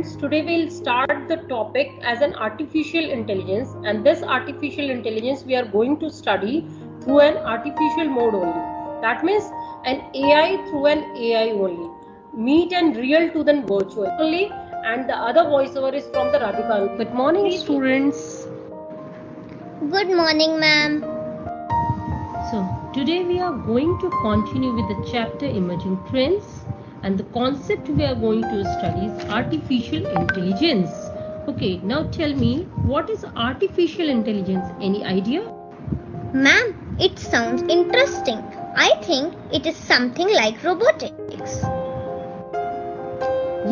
students, today we'll start the topic as an artificial intelligence, and this artificial intelligence we are going to study through an artificial mode only. That means an AI through an AI only. Meet and real to then virtual only, and the other voiceover is from the Radhika. Good morning, students. Good morning, ma'am. So today we are going to continue with the chapter Emerging Trends, and the concept we are going to study is artificial intelligence. Okay, now tell me, what is artificial intelligence? Any idea? Ma'am, it sounds interesting. I think it is something like robotics.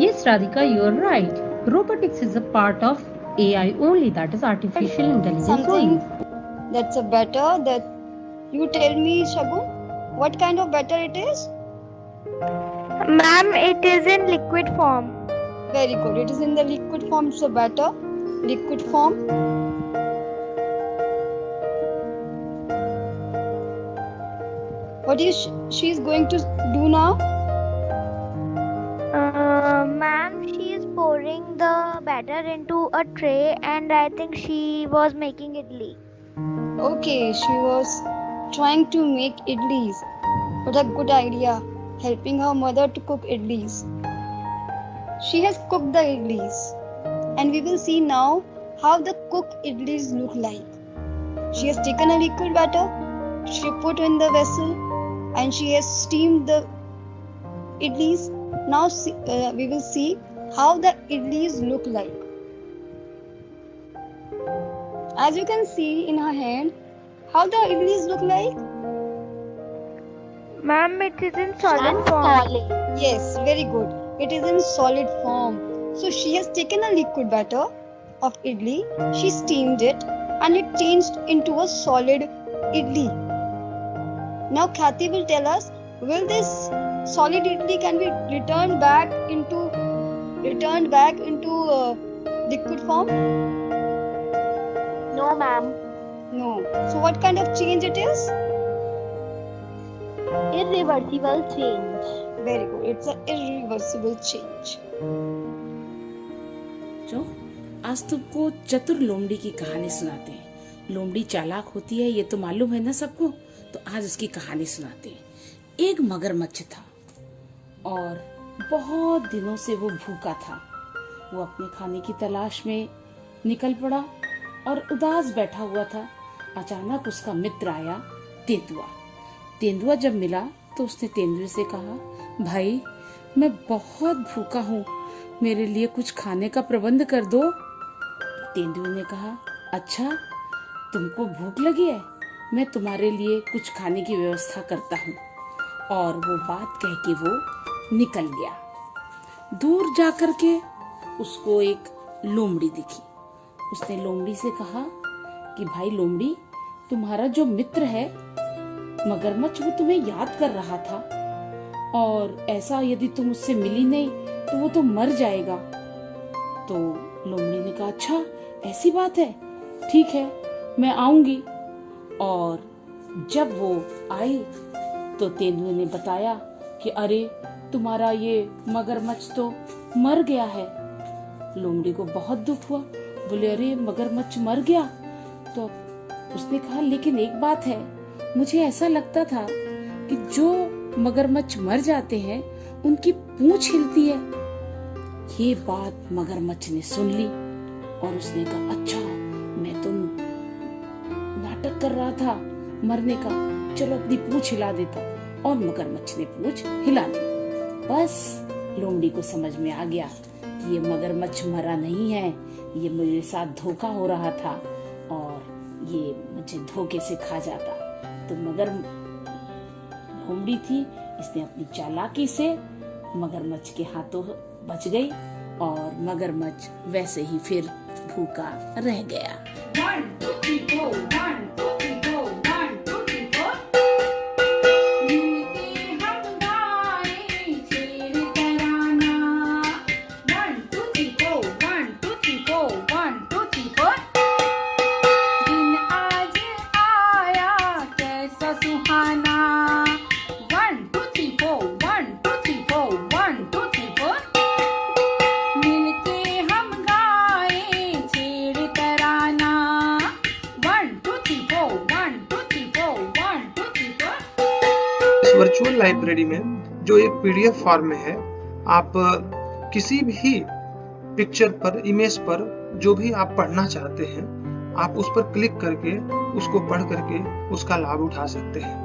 Yes, Radhika, you are right. Robotics is a part of AI only, that is artificial intelligence Something only. that's a better that you tell me, Shagun, what kind of better it is? Ma'am, it is in liquid form. Very good. It is in the liquid form, so better. Liquid form. What is she is going to do now? Ma'am, she is pouring the batter into a tray and I think she was making idli. Okay, she was trying to make idlis. What a good idea, helping her mother to cook idlis. She has cooked the idlis, and we will see now how the cooked idlis look like. She has taken a liquid batter, she put in the vessel, and she has steamed the idlis. Now we will see how the idlis look like. As you can see in her hand, how the idlis look like? Ma'am, it is in solid form. Yes, very good. It is in solid form. So she has taken a liquid batter of idli, she steamed it, and it changed into a solid idli. Now Khyati will tell us, will this solid idli can be returned back into liquid form? No, ma'am. No. So what kind of change it is? Irreversible change. Very good. It's an irreversible change. जो आज तुमको चतुर लोमड़ी की कहानी सुनाते हैं। लोमड़ी चालाक होती है, ये तो मालूम है ना सबको। तो आज उसकी कहानी सुनाते हैं। एक मगरमच्छ था और बहुत दिनों से वो भूखा था। वो अपने खाने की तलाश में निकल पड़ा और उदास बैठा हुआ था। अचानक उसका मित्र आया, तेंदुआ। तेंदुआ जब मिला तो उसने तेंदुए से कहा, भाई मैं बहुत भूखा हूँ, मेरे लिए कुछ खाने का प्रबंध कर दो। तेंदुए ने कहा, अच्छा तुमको भूख लगी है, मैं तुम्हारे लिए कुछ खाने की व्यवस्था करता हूँ। और वो बात कह के वो निकल गया। दूर जाकर के उसको एक लोमड़ी दिखी। उसने लोमड़ी से कहा कि भाई लोमड़ी, तुम्हारा जो मित्र है मगरमच्छ, वो तुम्हें याद कर रहा था और ऐसा यदि तुम उससे मिली नहीं तो वो तो मर जाएगा। तो लोमड़ी ने कहा, अच्छा ऐसी बात है, ठीक है मैं आऊंगी। और जब वो आई तो तेंदुए ने बताया कि अरे तुम्हारा ये मगरमच्छ तो मर गया है। लोमड़ी को बहुत दुख हुआ, बोले अरे मगरमच्छ मर गया। तो उसने कहा, लेकिन एक बात है, मुझे ऐसा लगता था कि जो मगरमच्छ मर जाते हैं उनकी पूंछ हिलती है। ये बात मगरमच्छ ने सुन ली और उसने कहा, अच्छा मैं तो नाटक कर रहा था मरने का, चलो अपनी पूंछ हिला देता। और मगरमच्छ ने पूंछ हिला दी। बस लोमड़ी को समझ में आ गया कि ये मगरमच्छ मरा नहीं है, ये मेरे साथ धोखा हो रहा था और ये मुझे धोखे से खा जाता। तो मगर लोमड़ी थी, इसने अपनी चालाकी से मगरमच्छ के हाथों बच गई और मगरमच्छ वैसे ही फिर भूखा रह गया। 1 2 3 4 1 2 3 4 1 2 3 4 मिलके हम गाएं शेर तराना। 1 2 3 4 1 2 3 4 1 2 3 4 दिन आज आया कैसा सुहाना। 1 2 3 4 1 2 3 4 1 2 3 4 मिलके इस वर्चुअल लाइब्रेरी में जो एक पीडीएफ फॉर्म में है, आप किसी भी पिक्चर पर, इमेज पर जो भी आप पढ़ना चाहते हैं, आप उस पर क्लिक करके उसको पढ़ करके उसका लाभ उठा सकते हैं।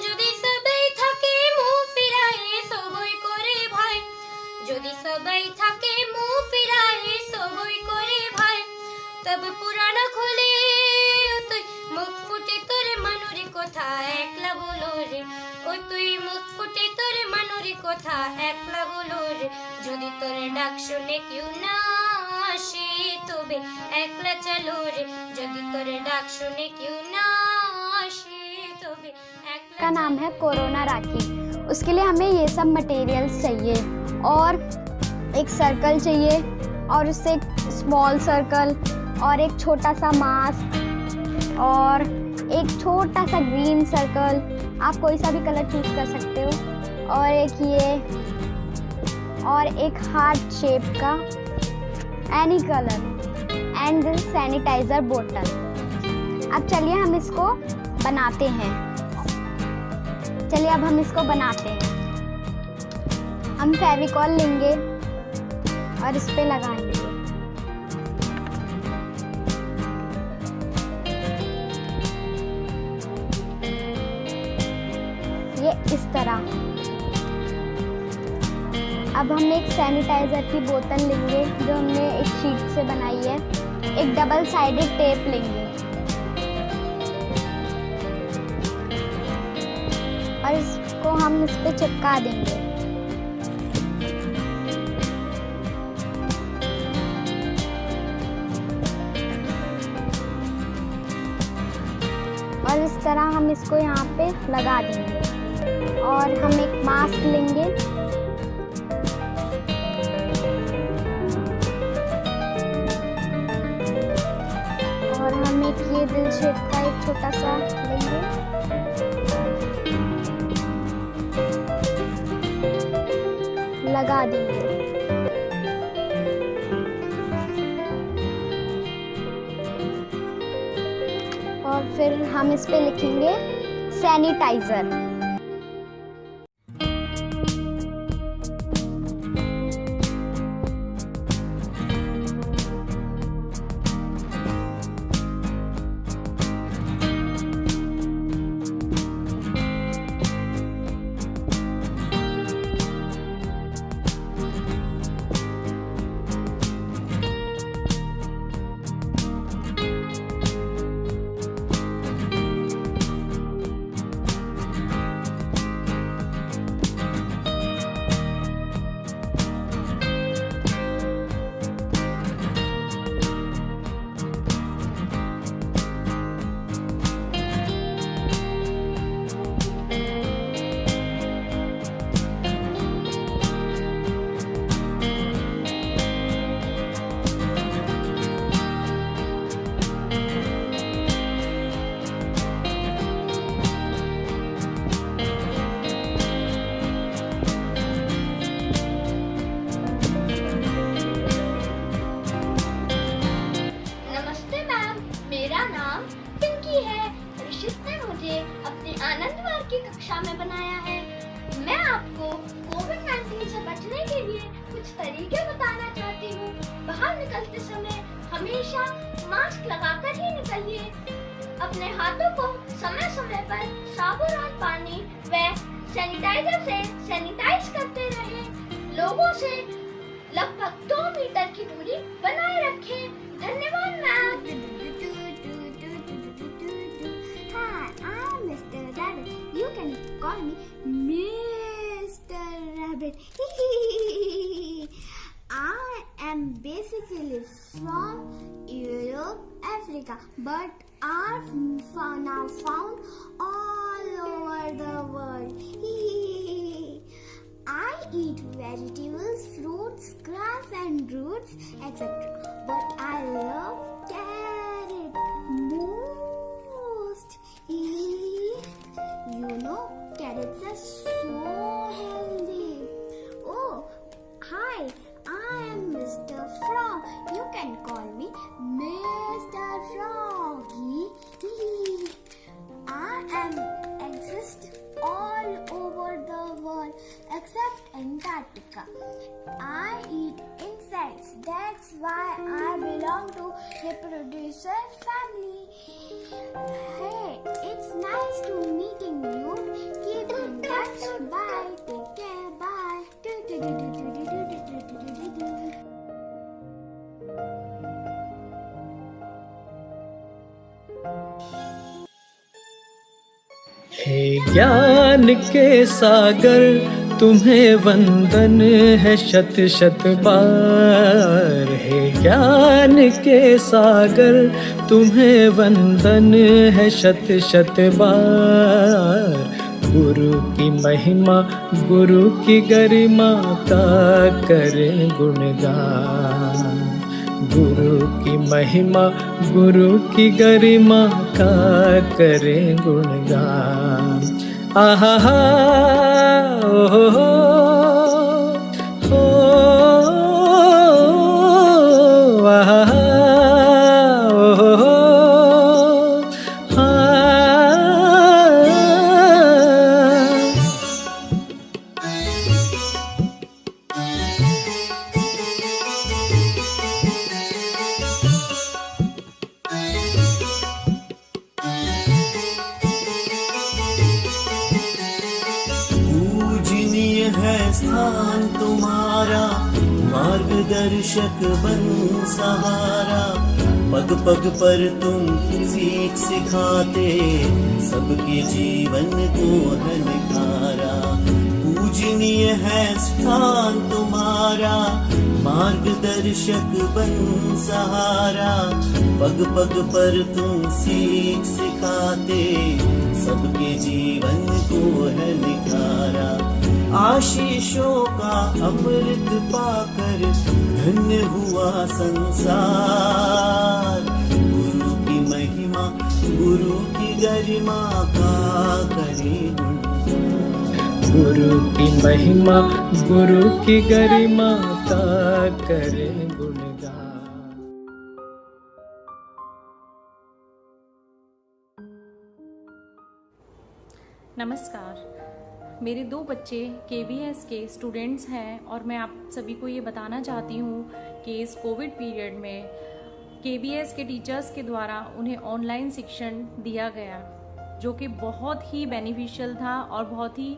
যদি সবাই থাকে মুখ ফিরায়ে সবই করে ফুটফুটে তোর মনোরে কথা একলা হলো রে যদি তোর ডাক শুনে কেউ না আসে তবে একলা চলো রে যদি তোর ডাক শুনে কেউ না আসে তবে একলা का नाम है कोरोना राखी। उसके लिए हमें ये सब मटेरियल्स चाहिए और एक सर्कल चाहिए और उससे एक स्मॉल सर्कल और एक छोटा सा मास्क और एक छोटा सा ग्रीन सर्कल, आप कोई सा भी कलर चूज कर सकते हो, और एक ये और एक हार्ट शेप का एनी कलर एंड सैनिटाइजर बोतल। अब चलिए हम इसको बनाते हैं। चलिए अब हम इसको बनाते हैं। हम फेविकॉल लेंगे और इस पे लगाएंगे। ये इस तरह। अब हम एक सैनिटाइजर की बोतल लेंगे जो हमने एक शीट से बनाई है। एक डबल साइडेड टेप लेंगे और इसको हम इस पे चिपका देंगे। और इस तरह हम इसको यहाँ पे लगा देंगे और हम एक मास्क लेंगे और हम एक ये दिल शेप का एक छोटा सा लेंगे लगा देंगे। और फिर हम इस पे लिखेंगे सैनिटाइजर। नमस्ते मैम, मेरा नाम पिंकी है। ऋषित ने मुझे अपनी आनंदवार की कक्षा में बनाया है। मैं आपको कोविड-19 से बचने के लिए कुछ तरीके बताना चाहती हूँ। बाहर निकलते समय हमेशा मास्क लगाकर ही निकलिए। अपने हाथों को समय समय पर साबुन और पानी व सैनिटाइजर से सैनिटाइज करते रहें। लोगों से लगभग 2 मीटर की दूरी बनाए रखें। धन्यवाद ma'am. Hi, I'm Mr. Rabbit. You can call me Mr. Rabbit. I am basically from Europe, Africa, but are now found all over the world. I eat vegetables, fruits, grass and roots, etc. But I love carrot most. You know, carrots are so healthy. Oh, hi, I am Mr. Frog. You can call me Mr. Froggy. I am exist all over the world except Antarctica. I eat insects. That's why I belong to reproducer family. Hey, it's nice to meeting you. Keep in touch. Bye. Take care. Bye. Hey ज्ञान के सागर तुम्हें वंदन है शत शत बार। हे ज्ञान के सागर तुम्हें वंदन है शत शत बार। गुरु की महिमा गुरु की गरिमा का करें गुणगान। गुरु की महिमा गुरु की गरिमा का करें गुणगान। आहा हा ओ हो आहा ओ स्थान तुम्हारा, मार्गदर्शक बन सहारा। पग पग पर तुम सीख सिखाते, सबके जीवन को है निखारा। पूजनीय है स्थान तुम्हारा, मार्गदर्शक बन सहारा। पग पग पर तुम सीख सिखाते, सबके जीवन को है निखारा। आशीषों का अमृत पाकर धन्य हुआ संसार। गुरु की महिमा गुरु की गरिमा का करें गुणगान। गुरु की महिमा गुरु की गरिमा का करें गुणगान। नमस्कार, मेरे 2 बच्चे KVS के स्टूडेंट्स हैं और मैं आप सभी को ये बताना चाहती हूँ कि इस कोविड पीरियड में KVS के टीचर्स के द्वारा उन्हें ऑनलाइन शिक्षण दिया गया, जो कि बहुत ही बेनिफिशियल था और बहुत ही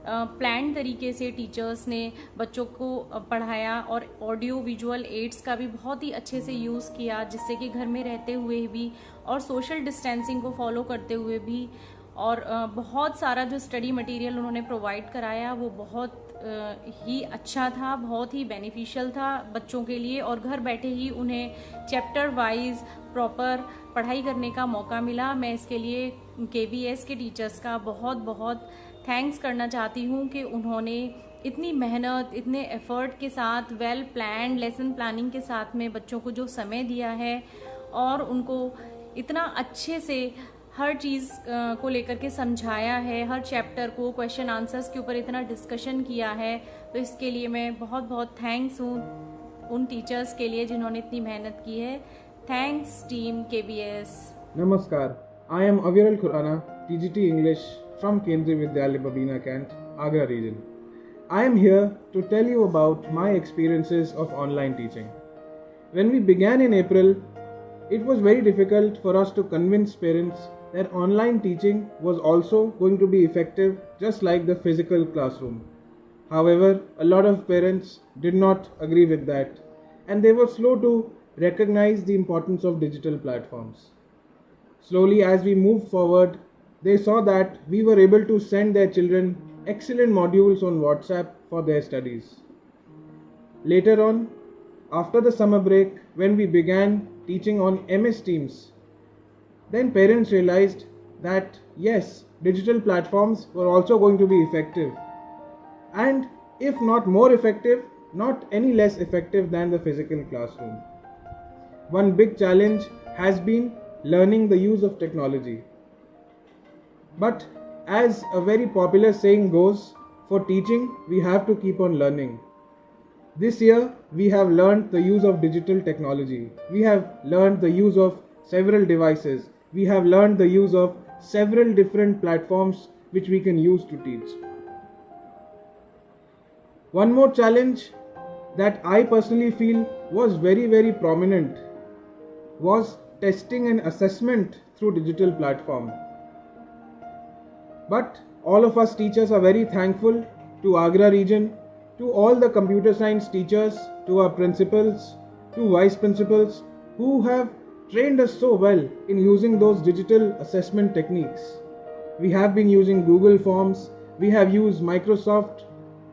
प्लान तरीके से टीचर्स ने बच्चों को पढ़ाया और ऑडियो विजुअल एड्स का भी बहुत ही अच्छे से यूज़ किया, जिससे कि घर में रहते हुए भी और सोशल डिस्टेंसिंग को फॉलो करते हुए भी और बहुत सारा जो स्टडी मटेरियल उन्होंने प्रोवाइड कराया वो बहुत ही अच्छा था, बहुत ही बेनिफिशियल था बच्चों के लिए। और घर बैठे ही उन्हें चैप्टर वाइज प्रॉपर पढ़ाई करने का मौका मिला। मैं इसके लिए KVS के टीचर्स का बहुत बहुत थैंक्स करना चाहती हूँ कि उन्होंने इतनी मेहनत, इतने एफर्ट के साथ, वेल प्लान्ड लेसन प्लानिंग के साथ में बच्चों को जो समय दिया है और उनको इतना अच्छे से हर चीज़ को लेकर के समझाया है, हर चैप्टर को क्वेश्चन आंसर्स के ऊपर इतना डिस्कशन किया है। तो इसके लिए मैं बहुत बहुत थैंक्स हूँ उन टीचर्स के लिए जिन्होंने इतनी मेहनत की है। Thanks team KVS। नमस्कार, I am Aviral Khurana, TGT English from Kendriya Vidyalaya Babina Cant, Agra region. I am here to tell you about my experiences of online teaching. When we began in April, it was very difficult for us to convince parents that online teaching was also going to be effective just like the physical classroom. However, a lot of parents did not agree with that, and they were slow to recognize the importance of digital platforms. Slowly, as we moved forward, they saw that we were able to send their children excellent modules on WhatsApp for their studies. Later on, after the summer break, when we began teaching on MS Teams, then parents realized that yes, digital platforms were also going to be effective, and if not more effective, not any less effective than the physical classroom. One big challenge has been learning the use of technology. But as a very popular saying goes, for teaching we have to keep on learning. This year we have learned the use of digital technology. We have learned the use of several devices. We have learned the use of several different platforms which we can use to teach. One more challenge that I personally feel was very, very prominent was testing and assessment through digital platform. But all of us teachers are very thankful to Agra region, to all the computer science teachers, to our principals, to vice principals who have trained us so well in using those digital assessment techniques. We have been using Google Forms. We have used Microsoft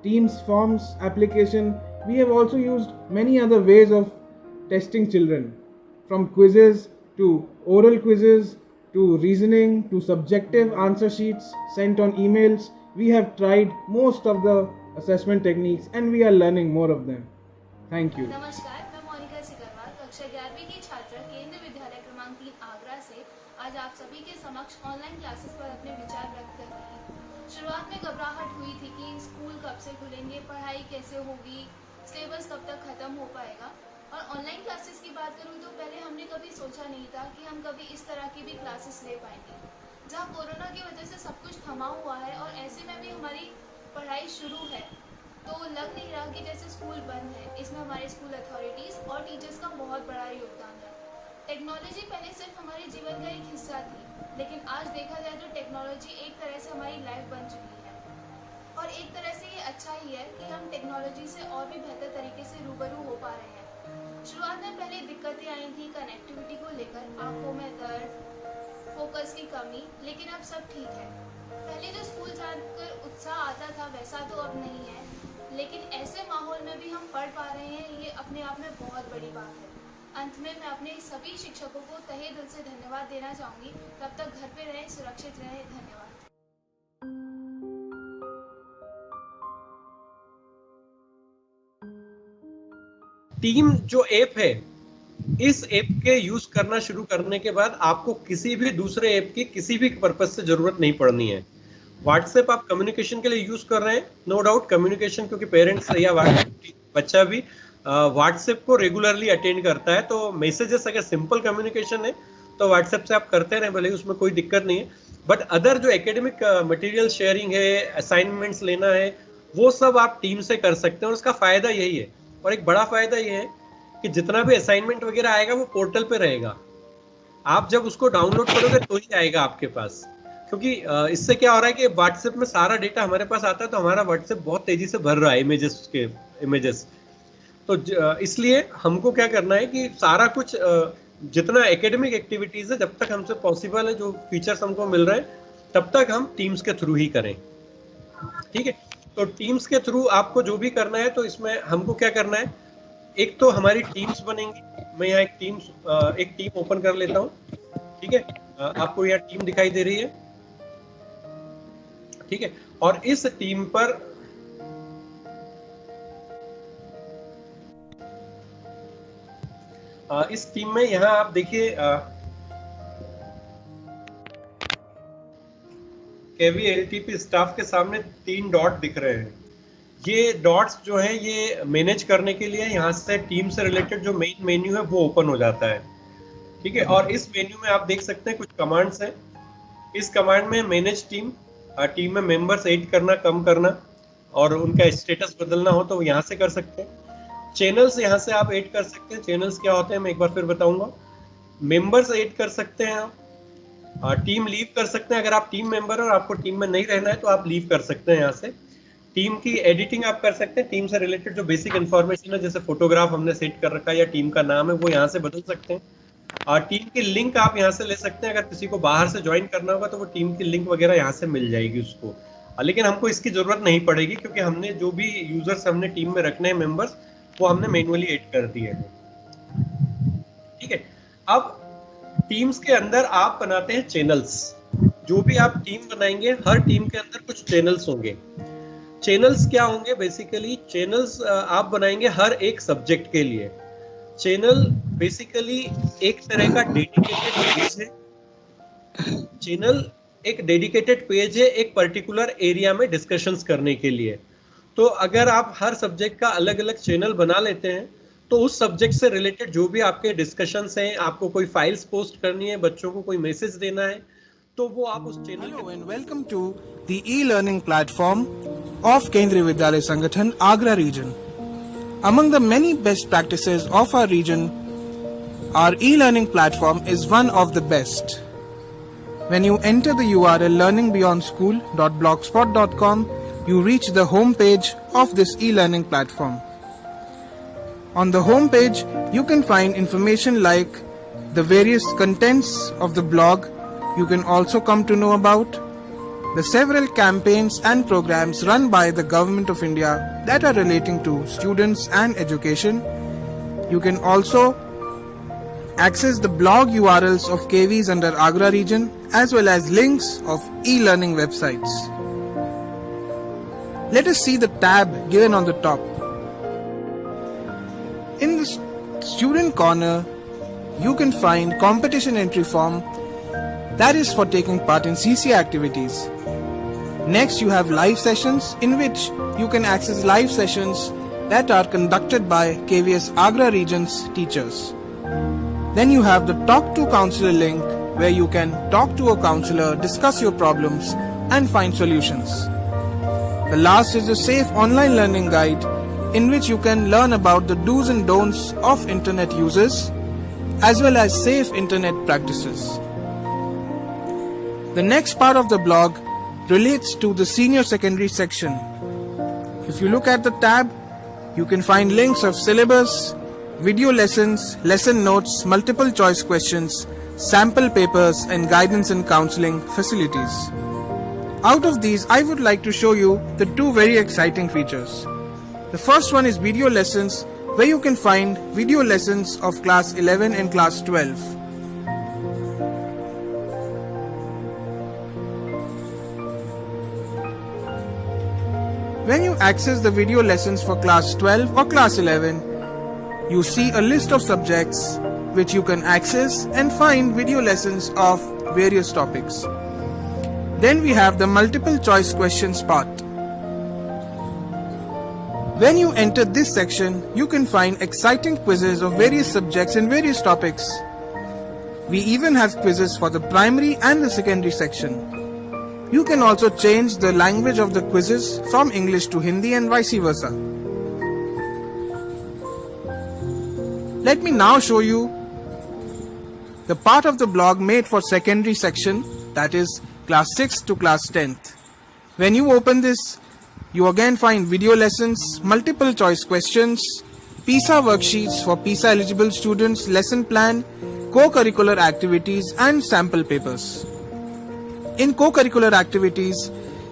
Teams Forms application. We have also used many other ways of testing children, from quizzes to oral quizzes to reasoning to subjective answer sheets sent on emails. We have tried most of the assessment techniques and we are learning more of them. Thank you. नमस्कार, मैं मोनिका सिकरवार कक्षा 11वीं की छात्रा केंद्रीय विद्यालय क्रमांक 3 आगरा से आज आप सभी के समक्ष ऑनलाइन क्लासेस पर अपने विचार व्यक्त कर रही हूँ। शुरुआत में घबराहट हुई थी कि स्कूल कब से खुलेंगे, पढ़ाई कैसे होगी, सिलेबस कब तक खत्म हो पाएगा। और ऑनलाइन क्लासेस की बात करूँ तो पहले हमने कभी सोचा नहीं था कि हम कभी इस तरह की भी क्लासेस ले पाएंगे। जहाँ कोरोना की वजह से सब कुछ थमा हुआ है और ऐसे में भी हमारी पढ़ाई शुरू है, तो लग नहीं रहा कि जैसे स्कूल बंद है। इसमें हमारे स्कूल अथॉरिटीज़ और टीचर्स का बहुत बड़ा योगदान है। टेक्नोलॉजी पहले सिर्फ हमारे जीवन का एक हिस्सा थी, लेकिन आज देखा जाए तो टेक्नोलॉजी एक तरह से हमारी लाइफ बन चुकी है। और एक तरह से ये अच्छा ही है कि हम टेक्नोलॉजी से और भी बेहतर तरीके से रूबरू हो पा रहे हैं। शुरुआत में पहले दिक्कतें आई थी कनेक्टिविटी को लेकर, आंखों में दर्द, फोकस की कमी, लेकिन अब सब ठीक है। पहले जो स्कूल जाकर उत्साह आता था वैसा तो अब नहीं है, लेकिन ऐसे माहौल में भी हम पढ़ पा रहे हैं, ये अपने आप में बहुत बड़ी बात है। अंत में मैं अपने सभी शिक्षकों को तहे दिल से धन्यवाद देना चाहूँगी। तब तक घर पे रहें, सुरक्षित रहें। धन्यवाद। टीम जो ऐप है, इस ऐप के यूज करना शुरू करने के बाद आपको किसी भी दूसरे ऐप की किसी भी पर्पज से जरूरत नहीं पड़नी है। व्हाट्सएप आप कम्युनिकेशन के लिए यूज कर रहे हैं, नो डाउट कम्युनिकेशन, क्योंकि पेरेंट्स या बच्चा भी व्हाट्सएप को रेगुलरली अटेंड करता है, तो मैसेजेस अगर सिंपल कम्युनिकेशन है तो व्हाट्सएप से आप करते रहें, भले उसमें कोई दिक्कत नहीं है। बट अदर जो एकेडमिक मटेरियल शेयरिंग है, असाइनमेंट्स लेना है, वो सब आप टीम से कर सकते हैं और उसका फायदा यही है। और एक बड़ा फायदा ये है कि जितना भी असाइनमेंट वगैरह आएगा वो पोर्टल पे रहेगा। आप जब उसको डाउनलोड करोगे तो ही आएगा आपके पास, क्योंकि इससे क्या हो रहा है कि व्हाट्सएप में सारा डेटा हमारे पास आता है, तो हमारा व्हाट्सएप बहुत तेजी से भर रहा है इमेजेस। तो इसलिए हमको क्या करना है कि सारा कुछ जितना एकेडमिक एक्टिविटीज है, जब तक हमसे पॉसिबल है, जो फीचर्स हमको मिल रहे हैं, तब तक हम टीम्स के थ्रू ही करें। ठीक है, तो टीम्स के थ्रू आपको जो भी करना है, तो इसमें हमको क्या करना है, एक तो हमारी टीम्स बनेंगी। मैं यहाँ एक टीम ओपन कर लेता हूँ। ठीक है, आपको यहाँ टीम दिखाई दे रही है। ठीक है, और इस टीम पर इस टीम में यहाँ आप देखिए KVLTP स्टाफ के सामने 3 डॉट दिख रहे हैं। ये डॉट्स जो हैं ये मैनेज करने के लिए यहाँ से टीम से रिलेटेड जो मेन मेन्यू है वो ओपन हो जाता है। ठीक है, और इस मेन्यू में आप देख सकते हैं कुछ कमांड्स हैं। इस कमांड में मैनेज टीम, टीम में मेंबर्स ऐड करना, कम करना, और उनका स्टेटस बदलना हो तो यहाँ से कर सकते हैं। चैनल्स यहाँ से आप ऐड कर सकते हैं। चैनल्स क्या होते हैं मैं एक बार फिर बताऊंगा। मेंबर्स ऐड कर सकते हैं आप, टीम लीव कर सकते हैं। अगर आप टीम मेंबर और आपको टीम में नहीं रहना है तो आप लीव कर सकते हैं यहाँ से। टीम की एडिटिंग आप कर सकते हैं। टीम से रिलेटेड जो बेसिक इन्फॉर्मेशन है, जैसे फोटोग्राफ हमने सेट कर रखा है या टीम का नाम है, वो यहाँ से बदल सकते हैं। और टीम की लिंक आप यहाँ से ले सकते हैं। अगर किसी को बाहर से ज्वाइन करना होगा तो वो टीम की लिंक वगैरह यहाँ से मिल जाएगी उसको, लेकिन हमको इसकी जरूरत नहीं पड़ेगी, क्योंकि हमने जो भी यूजर्स हमने टीम में रखने हैं मेंबर्स, वो हमने मैनुअली ऐड कर दिए हैं। ठीक है, अब टीम्स के अंदर आप बनाते हैं चैनल्स। जो भी आप टीम बनाएंगे, हर टीम के अंदर कुछ चैनल्स होंगे। चैनल्स क्या होंगे? बेसिकली चैनल्स आप बनाएंगे हर एक सब्जेक्ट के लिए। चैनल बेसिकली एक तरह का डेडिकेटेड पेज है। चैनल एक डेडिकेटेड पेज है एक पर्टिकुलर एरिया में डिस्कशंस करने के लिए। तो अगर आप हर सब्जेक्ट का अलग अलग चैनल बना लेते हैं तो उस सब्जेक्ट से रिलेटेड जो भी आपके डिस्कशंस हैं, आपको कोई फाइल्स पोस्ट करनी है, बच्चों को कोई मैसेज देना है, तो वो आप उस channel Hello and welcome to the e-learning platform of Kendriya Vidyalaya Sangathan Agra region. Among the many best practices of our region, our e-learning platform is one of the best. When you enter the URL learningbeyondschool.blogspot.com, you reach the home page of this e-learning platform. On the home page, you can find information like the various contents of the blog you can also come to know about, the several campaigns and programs run by the Government of India that are relating to students and education. You can also access the blog URLs of KVs under Agra region as well as links of e-learning websites. Let us see the tab given on the top. In the student corner, you can find competition entry form that is for taking part in CC activities. Next, you have live sessions in which you can access live sessions that are conducted by KVS Agra region's teachers. Then you have the Talk to Counselor link where you can talk to a counselor, discuss your problems and find solutions. The last is the Safe Online Learning Guide in which you can learn about the do's and don'ts of internet users as well as safe internet practices. The next part of the blog relates to the senior secondary section. If you look at the tab, you can find links of syllabus, video lessons, lesson notes, multiple choice questions, sample papers and guidance and counseling facilities. Out of these, I would like to show you the two very exciting features. The first one is video lessons, where you can find video lessons of class 11 and class 12. When you access the video lessons for class 12 or class 11, you see a list of subjects which you can access and find video lessons of various topics. Then we have the multiple choice questions part. When you enter this section, you can find exciting quizzes of various subjects and various topics. We even have quizzes for the primary and the secondary section. You can also change the language of the quizzes from English to Hindi and vice versa. Let me now show you the part of the blog made for secondary section, that is class 6 to class 10th. When you open this, you again find video lessons, multiple choice questions, PISA worksheets for PISA eligible students, lesson plan, co-curricular activities and sample papers. In co-curricular activities,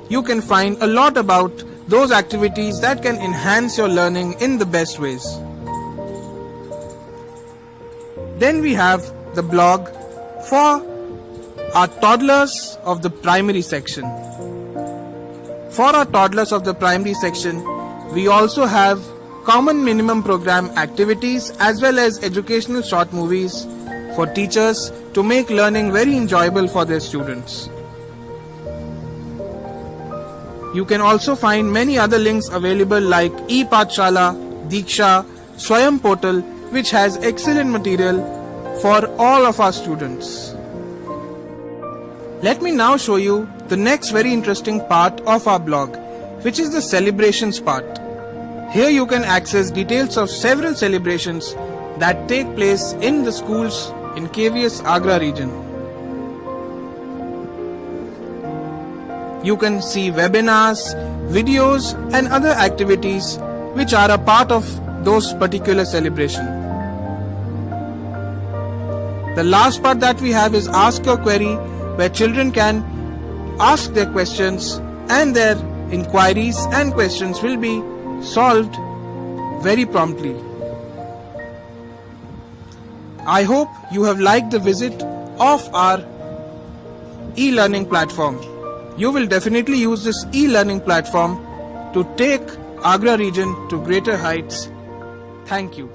you can find a lot about those activities that can enhance your learning in the best ways. Then we have the blog for our toddlers of the primary section. For our toddlers of the primary section, we also have common minimum program activities as well as educational short movies for teachers to make learning very enjoyable for their students. You can also find many other links available like ePathshala, Diksha, Swayam portal, which has excellent material for all of our students. Let me now show you the next very interesting part of our blog, which is the celebrations part. Here you can access details of several celebrations that take place in the schools in KVS Agra region. You can see webinars, videos and other activities which are a part of those particular celebrations. The last part that we have is Ask Your Query, where children can ask their questions and their inquiries and questions will be solved very promptly. I hope you have liked the visit of our e-learning platform. You will definitely use this e-learning platform to take Agra region to greater heights. Thank you.